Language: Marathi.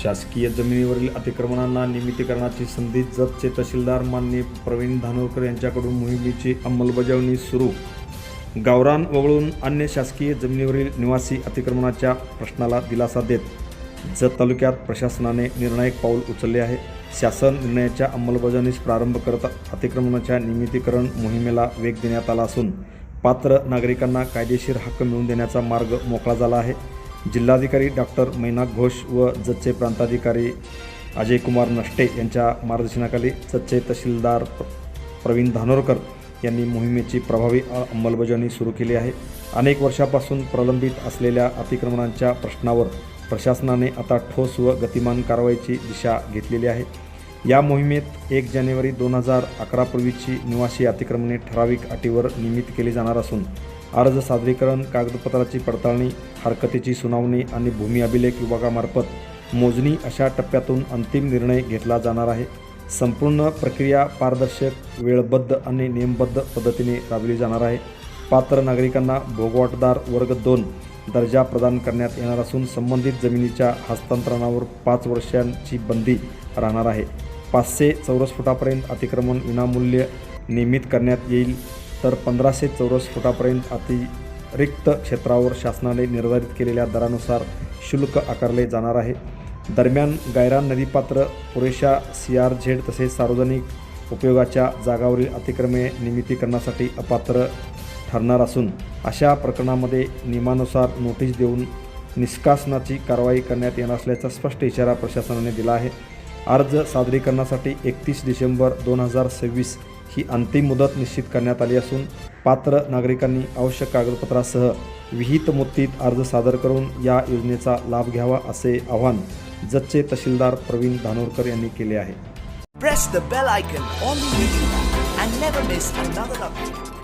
शासकीय जमिनीवरील अतिक्रमणांना नियमितीकरणाची संधी जतचे तहसीलदार माननीय प्रवीण धानोरकर यांच्याकडून मोहिमेची अंमलबजावणी सुरू। गावरान वगळून अन्य शासकीय जमिनीवरील निवासी अतिक्रमणाच्या प्रश्नाला दिलासा देत जत तालुक्यात प्रशासनाने निर्णायक पाऊल उचलले आहे। शासन निर्णयाच्या अंमलबजावणीस प्रारंभ करत अतिक्रमणाच्या नियमितीकरण मोहिमेला वेग देण्यात आला असून पात्र नागरिकांना कायदेशीर हक्क मिळवून देण्याचा मार्ग मोकळा झाला आहे। जिल्हाधिकारी डॉक्टर मैनाक घोष व जतचे प्रांताधिकारी अजय कुमार नष्टे यांच्या मार्गदर्शनाखाली जतचे तहसीलदार प्रवीण धानोरकर यांनी मोहिमेची प्रभावी अंमलबजावणी सुरू केली आहे। अनेक वर्षापासून प्रलंबित असलेल्या अतिक्रमणांच्या प्रश्नावर प्रशासनाने आता ठोस व गतिमान कारवाईची दिशा घेतलेली आहे। या मोहिमेत 1 जानेवारी 2011 पूर्वीची निवासी अतिक्रमणे ठराविक अटीवर नियमित केली जाणार असून अर्ज सादरीकरण, कागदपत्राची पडताळणी, हरकतीची सुनावणी आणि भूमी अभिलेख विभागामार्फत मोजणी अशा टप्प्यातून अंतिम निर्णय घेतला जाणार आहे। संपूर्ण प्रक्रिया पारदर्शक, वेळबद्ध आणि नियमबद्ध पद्धतीने राबविली जाणार आहे। पात्र नागरिकांना भोगवाटदार वर्ग 2 दर्जा प्रदान करण्यात येणार असून संबंधित जमिनीच्या हस्तांतरणावर 5 वर्षांची बंदी राहणार आहे। 500 चौरस फुटापर्यंत अतिक्रमण विनामूल्य नियमित करण्यात येईल, तर 1500 चौरस फुटापर्यंत अतिरिक्त क्षेत्रावर शासनाने निर्धारित केलेल्या दरानुसार शुल्क आकारले जाणार आहे। दरम्यान गायरान नदीपात्र, पुरेशा CRZ तसेच सार्वजनिक उपयोगाच्या जागावरील अतिक्रमणे नियमितीकरणासाठी अपात्र ठरणार असून अशा प्रकरणामध्ये नियमानुसार नोटीस देऊन निष्कासनाची कारवाई करण्यात येणार असल्याचा स्पष्ट इशारा प्रशासनाने दिला आहे। अर्ज सादरीकरणासाठी 31 डिसेंबर 2026 ही अंतिम मुदत निश्चित करण्यात आली असून पात्र नागरिकांनी आवश्यक कागदपत्रासह विहित मुदतीत अर्ज सादर करून या योजनेचा लाभ घ्यावा असे आवाहन जतचे तहसीलदार प्रवीण धानोरकर यांनी केले आहे। Press the bell icon on the YouTube and never miss another update.